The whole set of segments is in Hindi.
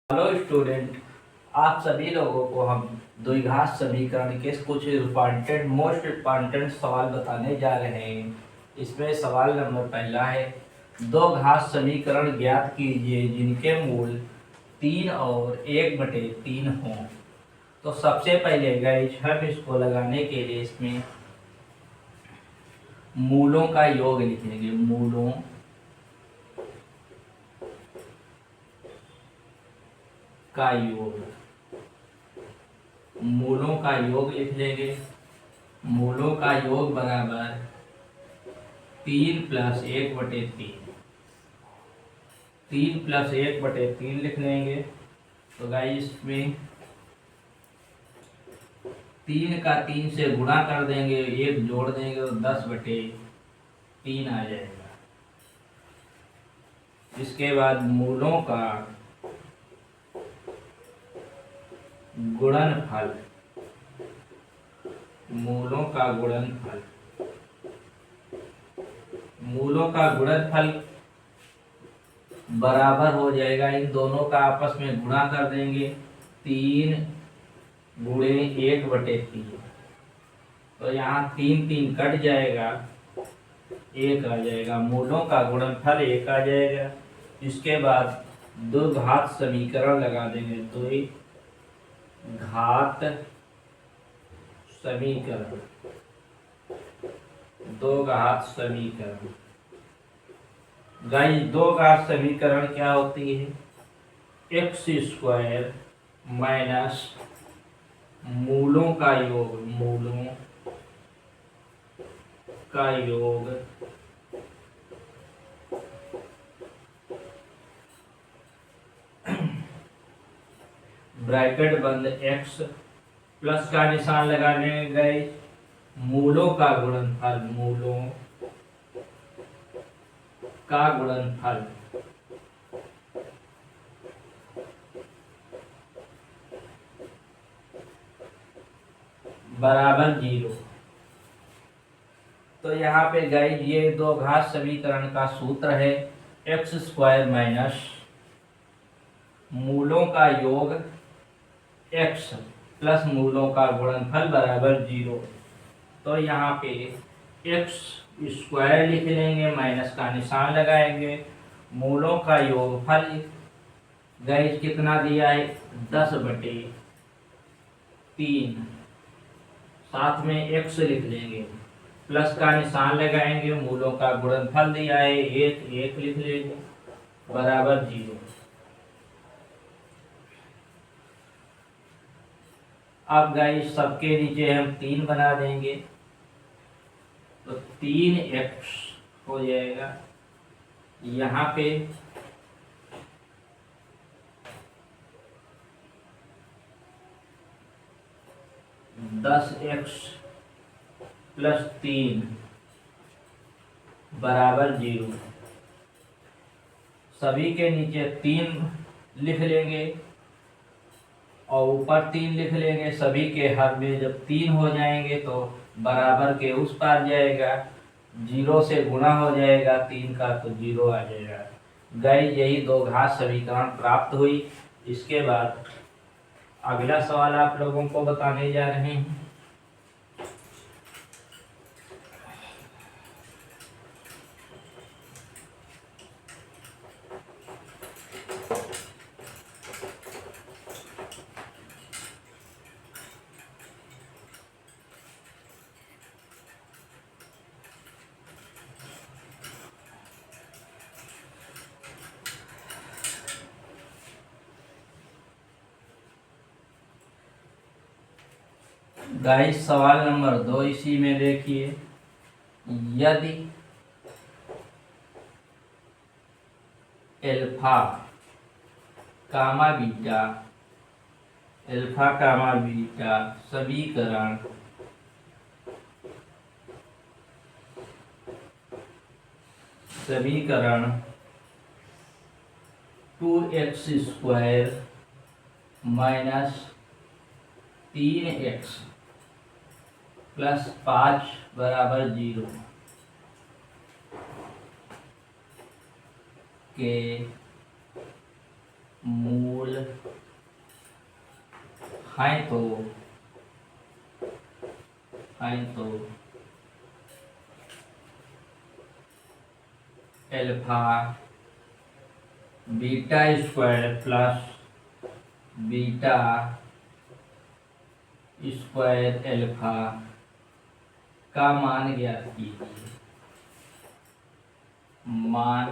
हेलो स्टूडेंट, आप सभी लोगों को हम द्विघात समीकरण के कुछ मोस्ट इम्पॉर्टेंट सवाल बताने जा रहे हैं। इसमें सवाल नंबर पहला है, दो घात समीकरण ज्ञात कीजिए जिनके मूल 3 और 1/3 हों। तो सबसे पहले गाइस हम इसको लगाने के लिए इसमें मूलों का योग लिखेंगे। मूलों का योग, मूलों का योग लिख लेंगे। मूलों का योग बराबर 3 + 1/3। 3 + 1/3 लिख लेंगे। तो गाइस इसमें 3 का 3 से गुणा कर देंगे, 1 जोड़ देंगे तो 10/3 आ जाएगा। इसके बाद मूलों का गुणनफल, मूलों का गुणनफल, मूलों का गुणनफल बराबर हो जाएगा, इन दोनों का आपस में गुणा कर देंगे। 3 × 1/3। तो यहाँ 3 3 कट जाएगा, 1 आ जाएगा। मूलों का गुणनफल 1 आ जाएगा। इसके बाद द्विघात समीकरण लगा देंगे। द्विघात समीकरण, द्विघात समीकरण। गाइस द्विघात समीकरण क्या होती है? x² माइनस मूलों का योग, मूलों का योग ब्रैकेट बंद x प्लस का निशान लगाने गए, मूलों का गुणनफल, मूलों का गुणनफल बराबर 0। तो यहाँ पे गाइस ये दो घात समीकरण का सूत्र है, x² माइनस मूलों का योग x प्लस मूलों का गुणनफल बराबर 0। तो यहाँ पे x² लिख लेंगे, माइनस का निशान लगाएंगे। मूलों का योगफल गाइस कितना दिया है? 10/3। साथ में x लिख लेंगे, प्लस का निशान लगाएंगे। मूलों का गुणनफल दिया है 1, 1 लिख लेंगे बराबर 0। अब गाइस सबके नीचे हम 3 बना देंगे, तो 3x हो जाएगा। यहाँ पे 10x + 3 बराबर 0। सभी के नीचे 3 लिख लेंगे और ऊपर 3 लिख लेंगे। सभी के हर में जब 3 हो जाएंगे तो बराबर के उस पार जाएगा, 0 से गुणा हो जाएगा 3 का, तो 0 आ जाएगा। गाइस यही दो घात समीकरण प्राप्त हुई। इसके बाद अगला सवाल आप लोगों को बताने जा रहे हैं। गाइस सवाल नंबर 2 इसी में देखिए, यदि अल्फा कामा बीटा समीकरण समीकरण 2x² माइनस 3x + 5 बराबर 0 के मूल हैं तो alpha beta square plus beta square alpha का मान ज्ञात कीजिए। मान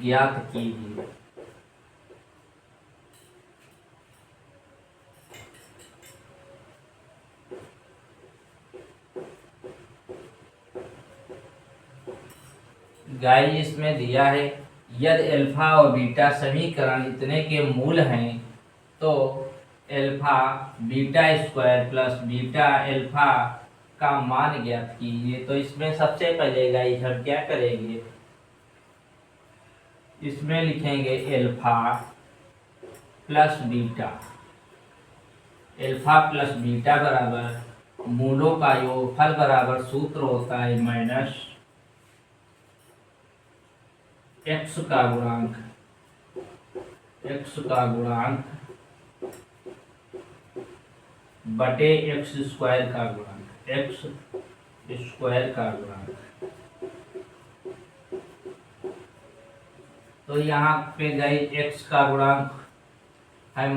ज्ञात कीजिए। गाइस इसमें दिया है यदि अल्फा और बीटा समीकरण इतने के मूल हैं तो alpha beta square plus beta alpha का मान ज्ञात कीजिए। तो इसमें सबसे पहले गाइस हम क्या करेंगे, इसमें लिखेंगे alpha plus beta. Alpha plus beta बराबर मूलों का योगफल बराबर सूत्र होता है माइनस x का गुणांक बटे x स्क्वायर का गुणांक तो यहाँ पे गई x का गुणांक है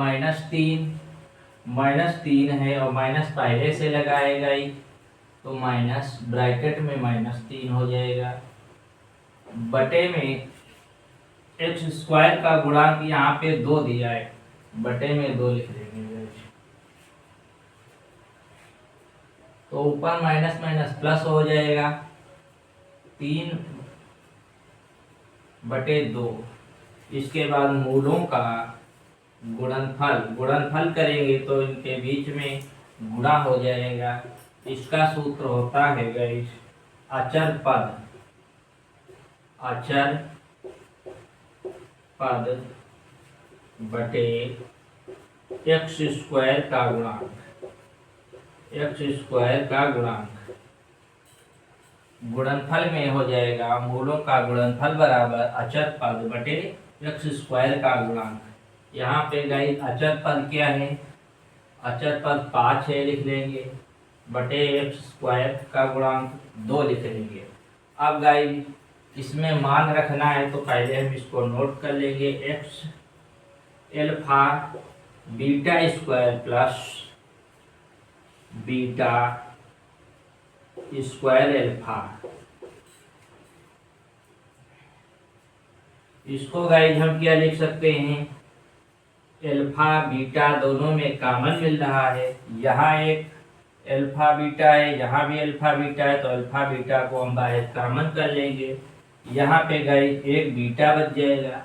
-3 है और माइनस पहले से लगाए गई तो माइनस ब्रैकेट में -3 हो जाएगा बटे में एक्स स्क्वायर का गुणांक यहाँ पे 2 दिया है, बटे में 2 लिख देंगे। तो ऊपर माइनस माइनस प्लस हो जाएगा 3 बटे 2। इसके बाद मूलों का गुणनफल करेंगे तो इनके बीच में गुणा हो जाएगा। इसका सूत्र होता है गाइस अचर पद बटे एक्स स्क्वायर का गुणांक गुणनफल में हो जाएगा मूलों का गुणनफल बराबर अचर पद बटे एक्स स्क्वायर का गुणांक। यहाँ पे गाइस अचर पद क्या है, अचर पद 5 है लिख लेंगे बटे एक्स स्क्वायर का गुणांक 2 लिख लेंगे। अब गाइस इसमें मान रखना है तो पहले हम इसको नोट कर लेंगे x alpha beta square plus beta square alpha. इसको गाइस हम क्या लिख सकते हैं, अल्फा बीटा दोनों में कॉमन मिल रहा है। यहाँ एक अल्फा बीटा है, यहाँ भी अल्फा बीटा है, तो अल्फा बीटा को हम बाहर कॉमन कर लेंगे। यहाँ पे गाइस एक बीटा बच जाएगा,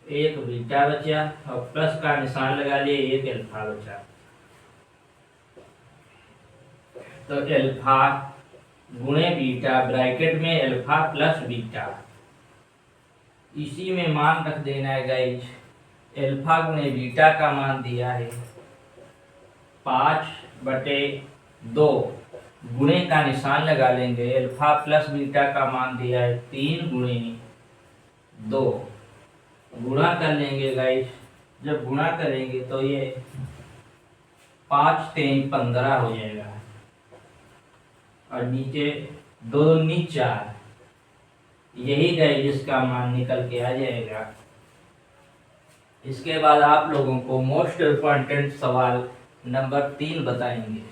एक बीटा बचा और प्लस का निशान लगा लिए, एक अल्फा बचा। तो अल्फा गुणे बीटा ब्रैकेट में अल्फा प्लस बीटा, इसी में मान रख देना है गाइस। अल्फा गुणे बीटा का मान दिया है 5 बटे 2, गुणे का निशान लगा लेंगे। अल्फा प्लस बीटा का मान दिया है 3 गुणे 2, गुणा कर लेंगे गाइस। जब गुणा करेंगे तो ये 5 3 15 हो जाएगा और नीचे 2 दूनी 4, यही गाइस जिसका मान निकल के आ जाएगा। इसके बाद आप लोगों को मोस्ट इम्पोर्टेंट सवाल नंबर 3 बताएंगे।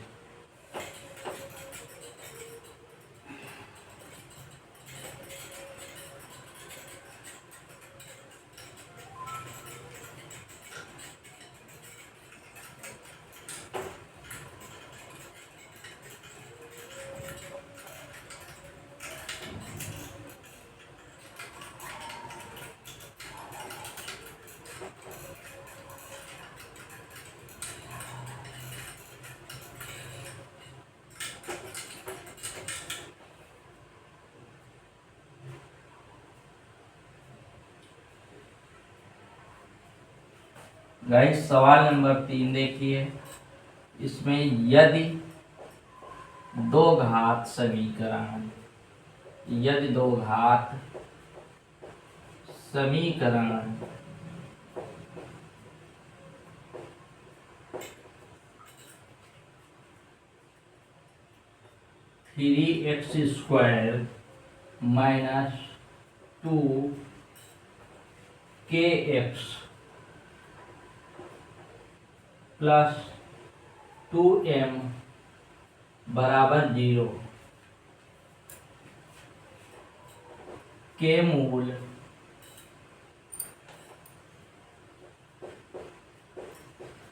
गाइस सवाल नंबर 3 देखिए, इसमें यदि दो घात समीकरण 3x² minus 2kx plus 2m बराबर 0 के मूल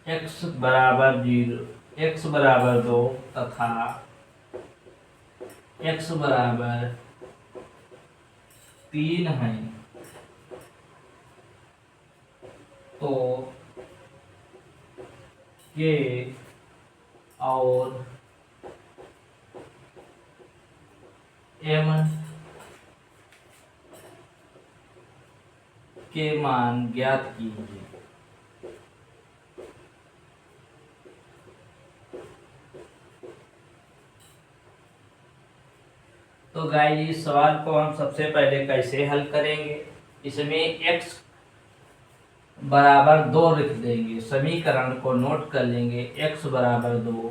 x बराबर 0, x बराबर 2 तथा x बराबर 3 है, तो के और m के मान ज्ञात कीजिए। तो गाइस इस सवाल को हम सबसे पहले कैसे हल करेंगे, इसमें x बराबर 2 लिख देंगे, समीकरण को नोट कर लेंगे। x बराबर 2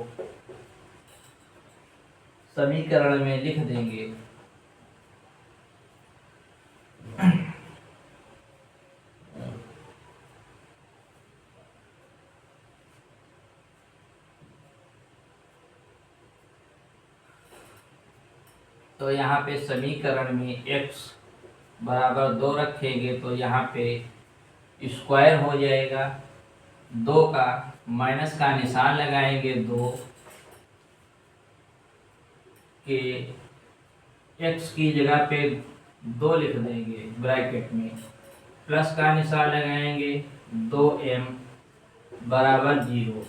समीकरण में लिख देंगे। तो यहाँ पे समीकरण में x बराबर 2 रखेंगे तो यहाँ पे स्क्वायर हो जाएगा, 2 का माइनस का निशान लगाएंगे, 2 के x की जगह पे 2 लिख देंगे ब्रैकेट में, प्लस का निशान लगाएंगे, 2m बराबर 0।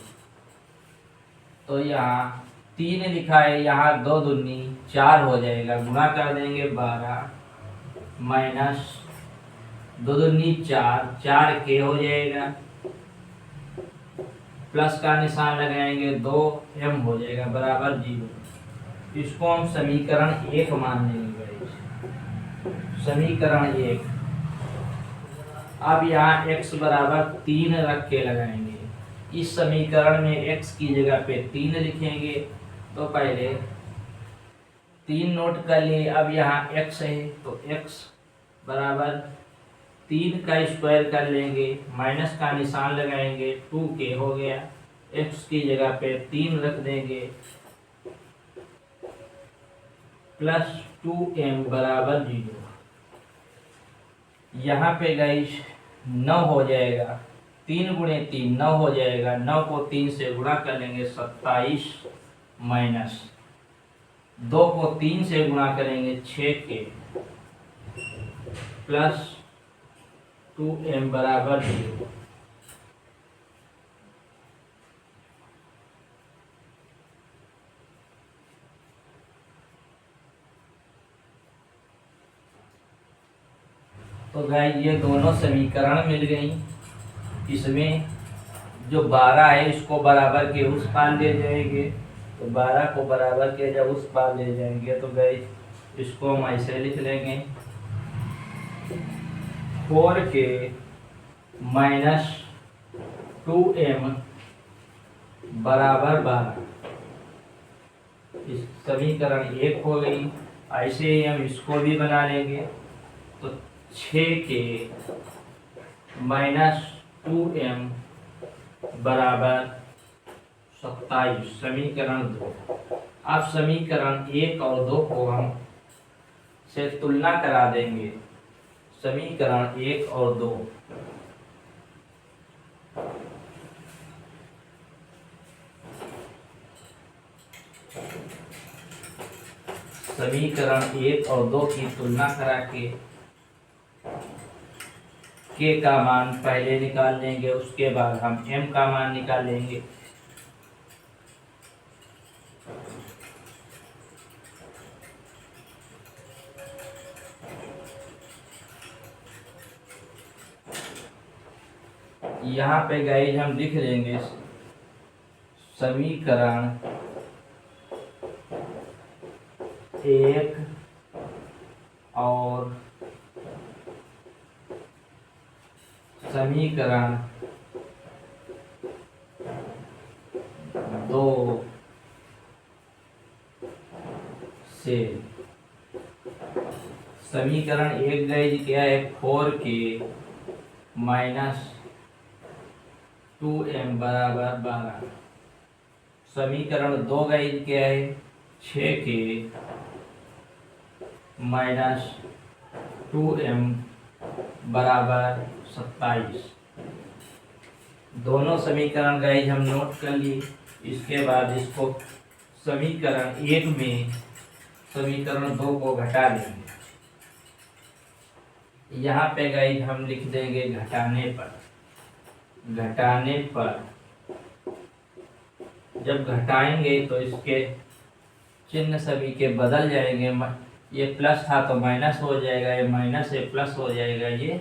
तो यहाँ 3 लिखा है, यहाँ 2 दूनी 4 हो जाएगा, गुणा कर देंगे 12 माइनस 2 दूनी 4, 4k हो जाएगा, प्लस का निशान लगाएंगे, 2m हो जाएगा बराबर 0। इसको हम समीकरण 1 मान लेंगे। समीकरण 1। अब यहाँ x बराबर 3 रख के लगाएंगे। इस समीकरण में x की जगह पे 3 लिखेंगे, तो पहले 3 नोट कर लिए। अब यहाँ x है तो x बराबर 3 का स्क्वायर कर लेंगे, माइनस का निशान लगाएंगे, 2k हो गया, x की जगह पे 3 रख देंगे, प्लस 2m बराबर 0। यहाँ पे गाइस 9 हो जाएगा, 3 गुणे 3 9 हो जाएगा, 9 को 3 से गुणा कर लेंगे, 27 माइनस 2 को 3 से गुणा करेंगे, 6k प्लस 2m बराबर 0। तो गाइस ये दोनों समीकरण मिल गई। इसमें जो 12 है इसको बराबर के उस पार ले जाएंगे, तो 12 को बराबर के जब उस पार ले जाएंगे तो गाइस इसको हम ऐसे लिख लेंगे, 4k माइनस 2m बराबर 12। इस समीकरण 1 हो गई। ऐसे ही हम इसको भी बना लेंगे, तो 6k माइनस 2m बराबर 27, समीकरण 2। अब समीकरण 1 और 2 को हम से तुलना करा देंगे। समीकरण 1 और 2। समीकरण 1 और 2 की तुलना करा के का मान पहले निकाल लेंगे, उसके बाद हम m का मान निकालेंगे। यहाँ पे गाइस हम लिख देंगे समीकरण 1 और समीकरण 2 से समीकरण 1 गाइज क्या है, 4k माइनस 2m बराबर 12। समीकरण 2 गाइज क्या है, 6k माइनस 2m बराबर 27। दोनों समीकरण गाइज हम नोट कर लिए। इसके बाद इसको समीकरण 1 में समीकरण 2 को घटा देंगे। यहाँ पे गाइज हम लिख देंगे घटाने पर। जब घटाएंगे तो इसके चिन्ह सभी के बदल जाएंगे। ये प्लस था तो माइनस हो जाएगा, ये माइनस है प्लस हो जाएगा, ये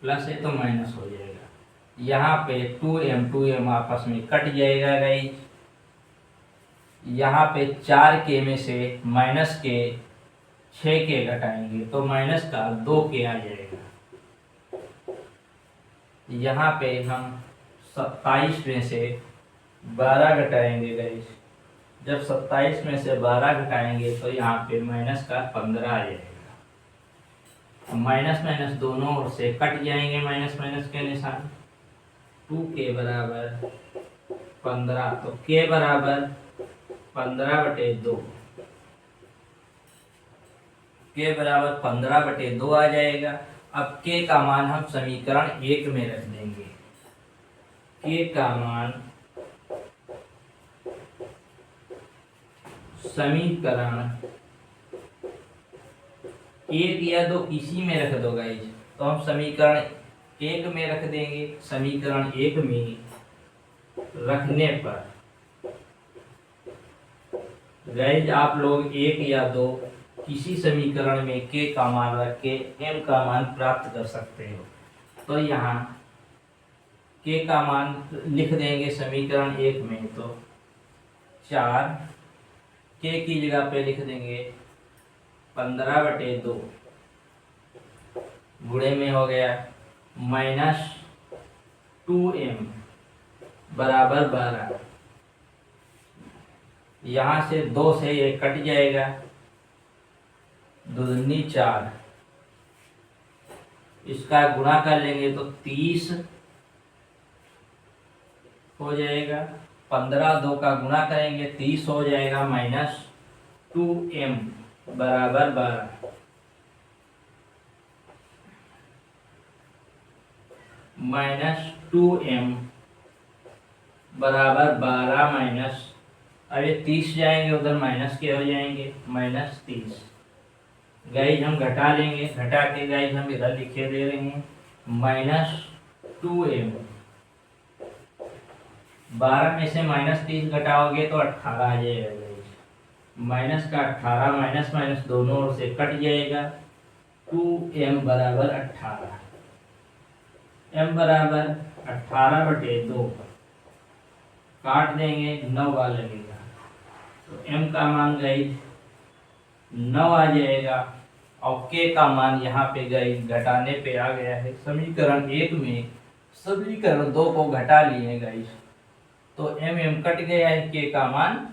प्लस है तो माइनस हो जाएगा। यहाँ पे 2m आपस में कट जाएगा गाइज। यहाँ पे 4k में से माइनस के 6k घटाएंगे तो माइनस का 2k आ जाएगा। यहाँ पे हम 27 में से 12 घटाएंगे गाइज। जब 27 में से 12 घटाएंगे तो यहाँ पे माइनस का 15 आ जाएगा। माइनस माइनस दोनों ओर से कट जाएंगे, माइनस माइनस के निशान। 2k बराबर 15, तो k बराबर 15/2। k बराबर 15/2 आ जाएगा। अब k का मान हम समीकरण 1 में रख देंगे। k का मान समीकरण 1 या 2 किसी में रख दो गाइज। तो हम समीकरण 1 में रख देंगे। समीकरण 1 में रखने पर गाइज आप लोग 1 या 2 किसी समीकरण में k का मान रख के m का मान प्राप्त कर सकते हो। तो यहाँ k का मान लिख देंगे समीकरण 1 में, तो 4 k की जगह पे लिख देंगे 15/2 गुणे में हो गया माइनस 2m बराबर 12। यहाँ से 2 से ये कट जाएगा, 2 दूनी 4। इसका गुणा कर लेंगे तो 30 हो जाएगा। 15 2 का गुणा करेंगे 30 हो जाएगा, माइनस 2m बराबर 12। माइनस 2m बराबर 12 माइनस, अब ये 30 जाएंगे उधर माइनस के हो जाएंगे, माइनस 30। गाइज हम घटा लेंगे, घटा के गाइज हम इधर लिखे दे रहे हैं माइनस 2m। 12 में से माइनस 30 घटाओगे तो 18 आ जाएगा गाइज। माइनस का 18, माइनस माइनस दोनों ओर से कट जाएगा। 2m बराबर 18। m बराबर 18/2 काट देंगे, 9 बार लगेगा। तो m का मान गाइज 9 आ जाएगा। और k का मान यहाँ पे गाइज घटाने पे आ गया है। समीकरण 1 में समीकरण 2 को घटा लिए गाइज, तो m कट गया है, k का मान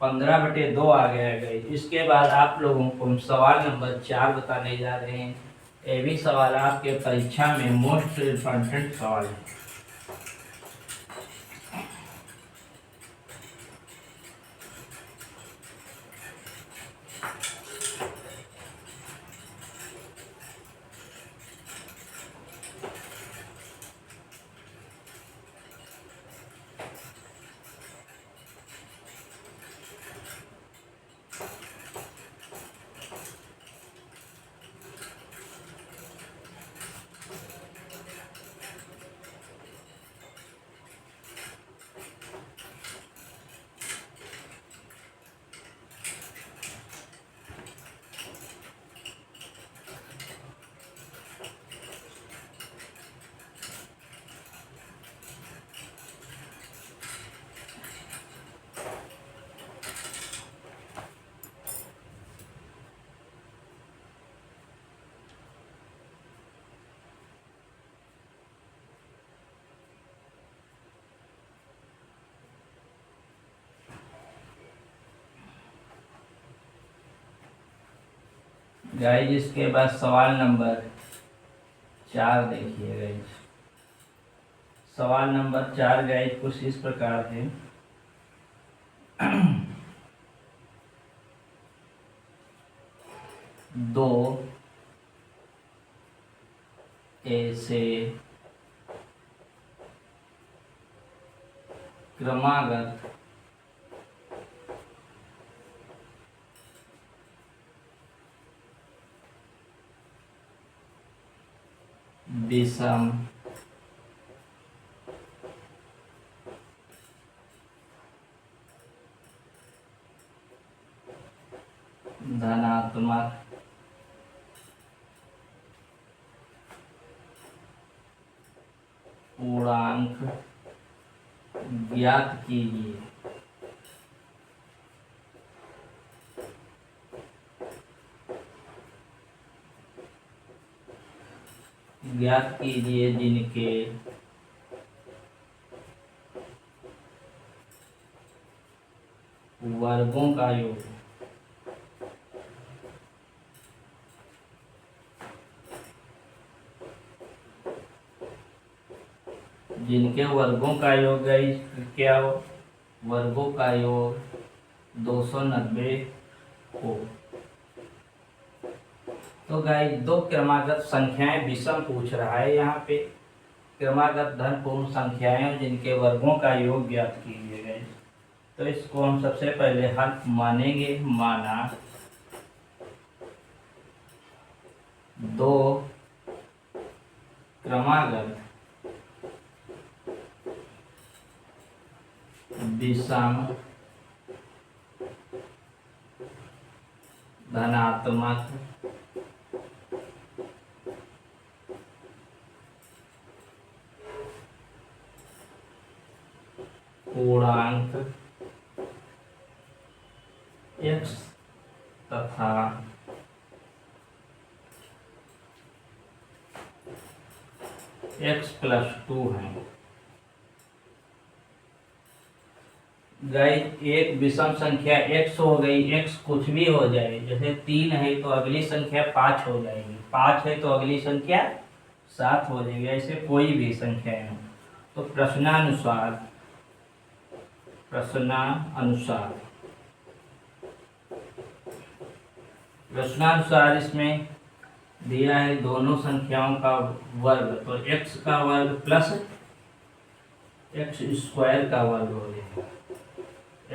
15/2 आ गया है गाइज। इसके बाद आप लोगों को हम सवाल नंबर 4 बताने जा रहे हैं। ये भी सवाल आपके परीक्षा में मोस्ट इम्पोर्टेंट सवाल है। गाइज इसके बाद सवाल नंबर 4 देखिए गाइज। सवाल नंबर 4 गाइज कुछ इस प्रकार है। दो ऐसे क्रमागत विषम धनात्मक पूर्णांक ज्ञात कीजिए। ज्ञात कीजिए जिनके वर्गों का योग जिनके वर्गों का योग क्या हो, वर्गों का योग 290 हो। तो गाइस दो क्रमागत संख्याएं विषम पूछ रहा है यहाँ पे। क्रमागत धन पूर्ण संख्याएं जिनके वर्गों का योग ज्ञात कीजिए गाइस। तो इसको हम सबसे पहले हल मानेंगे। माना दो क्रमागत विषम धनात्मक पूर्णांक x तथा x+2 है। गाइस एक विषम संख्या x हो गई। x कुछ भी हो जाए, जैसे 3 है तो अगली संख्या 5 हो जाएगी, 5 है तो अगली संख्या 7 हो जाएगी। ऐसे कोई भी संख्या है तो प्रश्नानुसार इसमें दिया है दोनों संख्याओं का वर्ग, तो x का वर्ग प्लस x² का वर्ग हो जाएगा।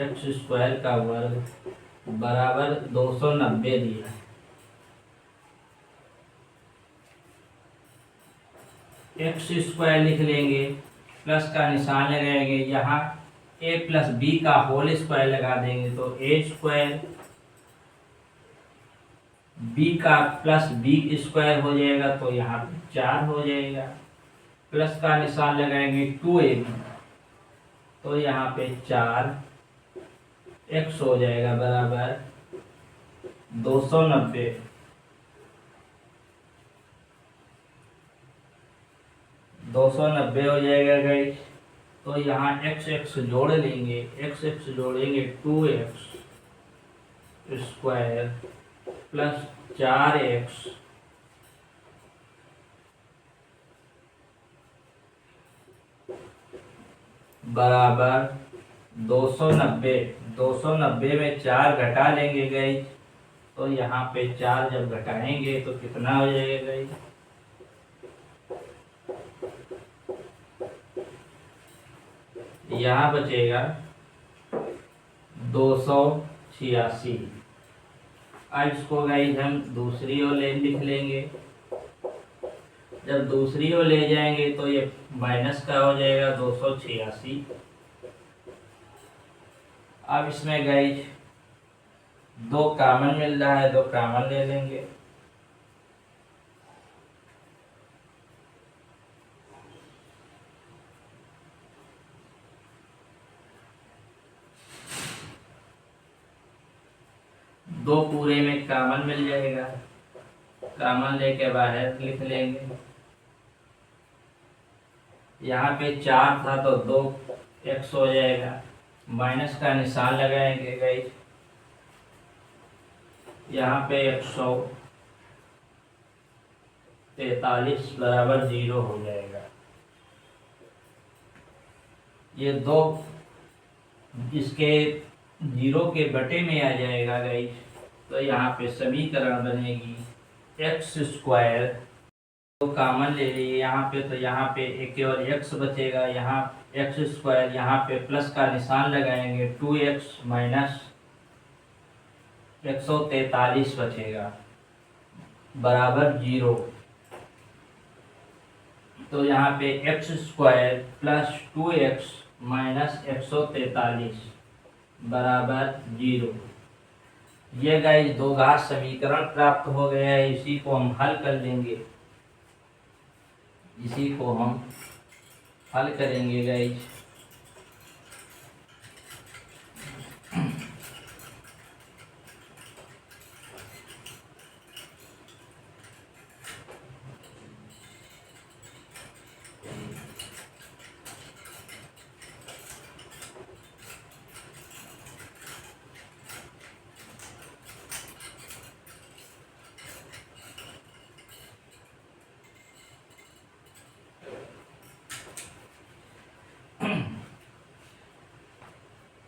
x² का वर्ग बराबर 290 दिया है। x² लिख लेंगे, प्लस का निशान लगाएंगे, यहाँ a प्लस b का होल स्क्वायर लगा देंगे तो a² b का प्लस b² हो जाएगा, तो यहाँ पे 4 हो जाएगा। प्लस का निशान लगाएंगे 2ab, तो यहाँ पे 4x हो जाएगा बराबर 290। हो जाएगा गाइस। तो यहाँ x जोड़ लेंगे, x जोड़ेंगे 2x² प्लस 4x बराबर 290। 290 में 4 घटा लेंगे गाइस, तो यहाँ पे 4 जब घटाएंगे तो कितना हो जाएगा गाइस, यहाँ बचेगा 286। अब इसको गाइस हम दूसरी ओर लिख लेंगे। जब दूसरी ओर ले जाएंगे तो ये माइनस का हो जाएगा 286। अब इसमें गाइस 2 कॉमन मिल रहा है, 2 कॉमन ले लेंगे। दो पूरे में कॉमन मिल जाएगा, कॉमन लेके बाहर लिख लेंगे। यहाँ पे 4 था तो 2x हो जाएगा, माइनस का निशान लगाएंगे गाइस। यहाँ पे 100 43 बराबर 0 हो जाएगा। ये दो इसके 0 के बटे में आ जाएगा गाइस, तो यहाँ पे समीकरण बनेगी एक्स स्क्वायर, तो कॉमन ले लिए यहाँ पे, तो यहाँ पे एक केवल x बचेगा, यहाँ एक्स स्क्वायर, यहाँ पे प्लस का निशान लगाएंगे, 2x माइनस 143 बचेगा बराबर 0। तो यहाँ पे x square plus 2x minus 143 बराबर 0। ये गाइस दो घात समीकरण प्राप्त हो गया है, इसी को हम हल कर लेंगे, इसी को हम हल करेंगे guys.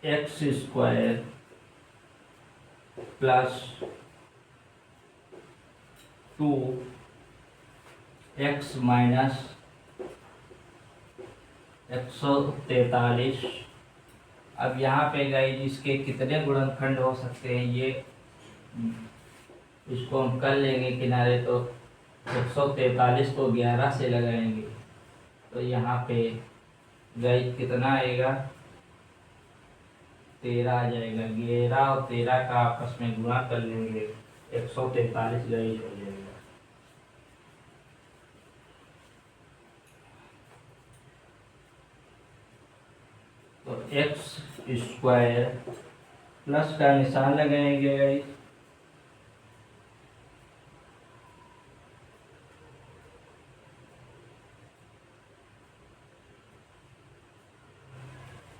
X square plus 2x minus 143। अब यहाँ पे गाइस इसके कितने गुणनखंड हो सकते हैं, ये इसको हम कर लेंगे किनारे, तो 143 को 11 से लगाएंगे, तो यहाँ पे गाइस कितना आएगा, 13 आ जाएगा। 11 और 13 का आपस में गुणा कर लेंगे, 143 गाइस हो जाएगा। तो एक्स स्क्वायर प्लस का निशान लगाएंगे गाइस,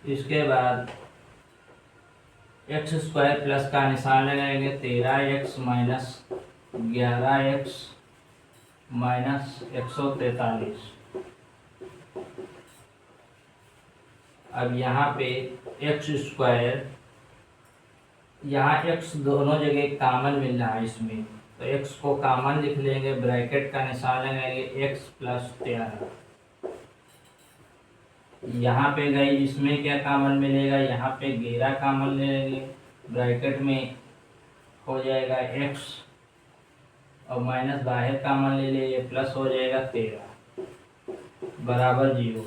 इसके बाद एक्स स्क्वायर प्लस का निशान लगाएंगे, 13x माइनस 11x माइनस 143। अब यहाँ पे एक्स स्क्वायर, यहाँ x दोनों जगह कॉमन मिल रहा है इसमें, तो x को कॉमन लिख लेंगे, ब्रैकेट का निशान लगाएंगे x प्लस 13। यहाँ पे गई इसमें क्या कॉमन मिलेगा, यहाँ पे 11 कॉमन ले लेंगे, ब्रैकेट में हो जाएगा x और माइनस बाहर कॉमन ले लिए, प्लस हो जाएगा 13 बराबर 0।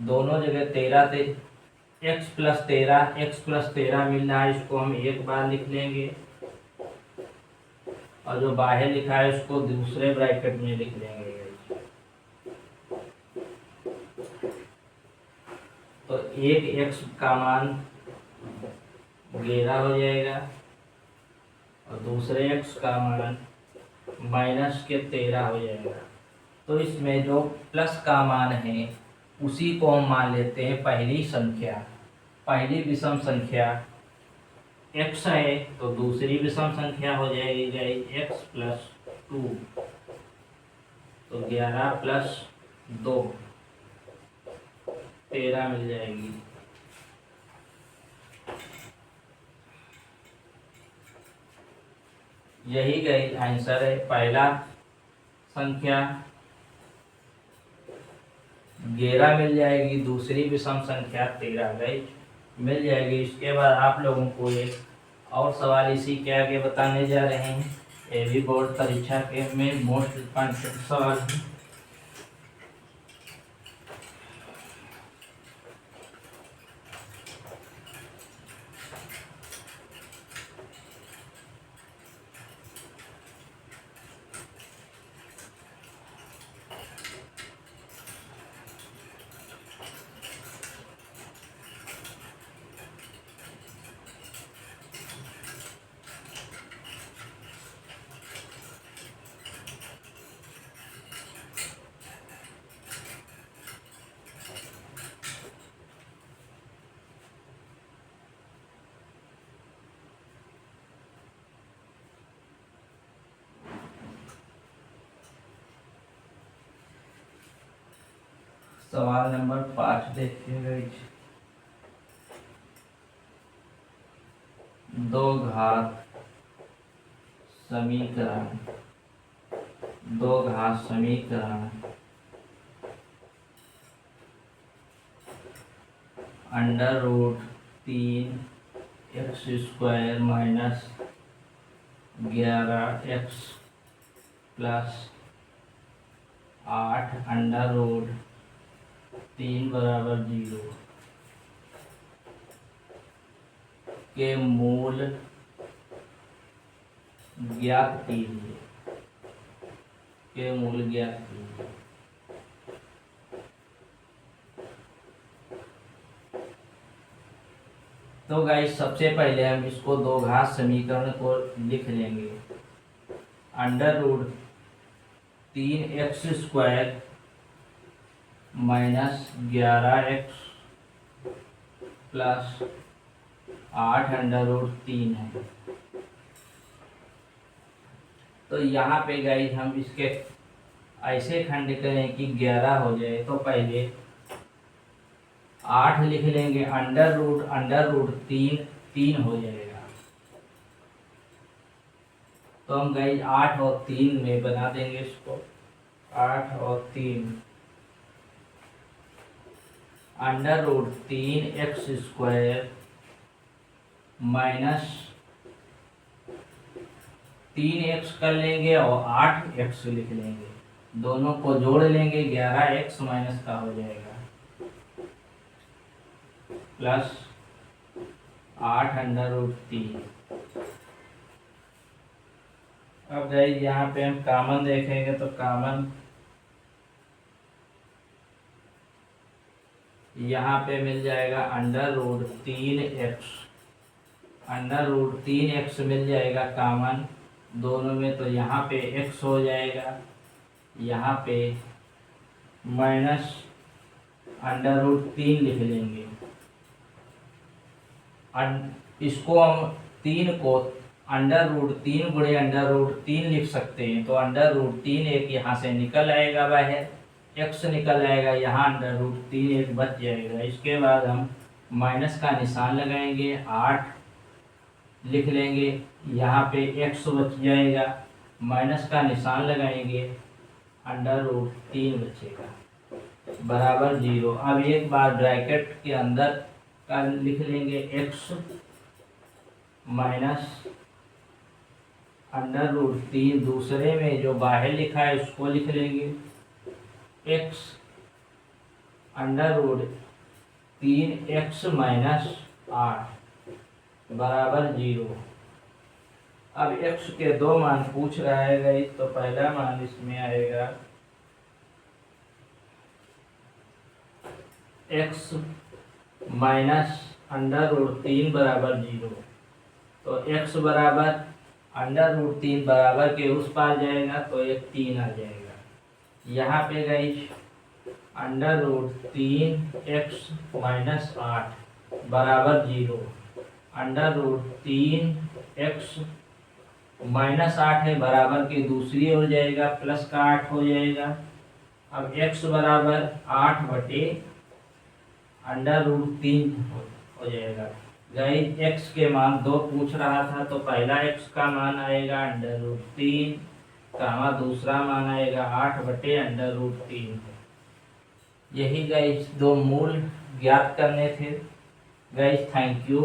दोनों जगह 13 थे, x प्लस 13 मिल रहा है, इसको हम एक बार लिख लेंगे, और जो बाहर लिखा है उसको दूसरे ब्रैकेट में लिख लेंगे। तो एक x का मान 11 हो जाएगा और दूसरे x का मान माइनस के 13 हो जाएगा। तो इसमें जो प्लस का मान है उसी को हम मान लेते हैं पहली संख्या, पहली विषम संख्या x है, तो दूसरी विषम संख्या हो जाएगी x प्लस 2, तो 11 प्लस 2 13 मिल जाएगी। यही गई आंसर है। पहला संख्या 11 मिल जाएगी, दूसरी विषम संख्या 13 गई मिल जाएगी। इसके बाद आप लोगों को एक और सवाल इसी के आगे बताने जा रहे हैं, ये भी बोर्ड परीक्षा के में मोस्ट इंपॉर्टेंट सवाल है। सवाल नंबर 5 देखिएगा। दो घात समीकरण under root 3x² minus 11x plus 8 under root 3 बराबर 0 के मूल ज्ञात कीजिए। तो गाइस सबसे पहले हम इसको दो घात समीकरण को लिख लेंगे। Under root 3x² minus 11x plus 8 under root 3 है। तो यहाँ पे गाइस हम इसके ऐसे खंड करें कि 11 हो जाए, तो पहले 8 लिख लेंगे। अंडर रूट 3 हो जाएगा। तो हम गाइस 8 और 3 में बना देंगे इसको। 8 और 3 under root 3x² minus 3x कर लेंगे और 8x लिख लेंगे। दोनों को जोड़ लेंगे, 11x माइनस का हो जाएगा प्लस 8 अंडर रूट 3। अब गाइस यहाँ पे हम कॉमन देखेंगे तो कॉमन यहाँ पे मिल जाएगा अंडर रूट 3x मिल जाएगा कॉमन दोनों में। तो यहाँ पे x हो जाएगा, यहाँ पे माइनस अंडर रूट 3 लिख लेंगे। इसको हम 3 को अंडर रूट 3 गुणे अंडर रूट 3 लिख सकते हैं। तो अंडर रूट 3 एक यहाँ से निकल आएगा बाहर, x निकल आएगा, यहाँ अंडर रूट 3 एक बच जाएगा। इसके बाद हम माइनस का निशान लगाएंगे, 8 लिख लेंगे, यहाँ पे x बच जाएगा, माइनस का निशान लगाएंगे, अंडर रूट 3 बचेगा बराबर 0। अब एक बार ब्रैकेट के अंदर का लिख लेंगे x माइनस अंडर रूट 3, दूसरे में जो बाहर लिखा है उसको लिख लेंगे x under root 3x minus 8 बराबर 0। अब x के दो मान पूछ रहा है गाइस, तो पहला मान इसमें आएगा x माइनस अंडर रूट 3 बराबर 0। तो x बराबर अंडर रूट 3 बराबर के उस पार जाएगा तो एक 3 आ जाएगा। यहाँ पे guys under root 3x minus 8 बराबर 0। अंडर रूट 3x माइनस 8 है, बराबर के दूसरी हो जाएगा, प्लस का 8 हो जाएगा। अब x बराबर 8 बटे अंडर रूट 3 हो जाएगा। गाइस x के मान 2 पूछ रहा था, तो पहला x का मान आएगा अंडर रूट 3 कामा दूसरा मान आएगा 8 बटे अंडर रूट 3। यही गाइस दो मूल ज्ञात करने थे। Guys thank you.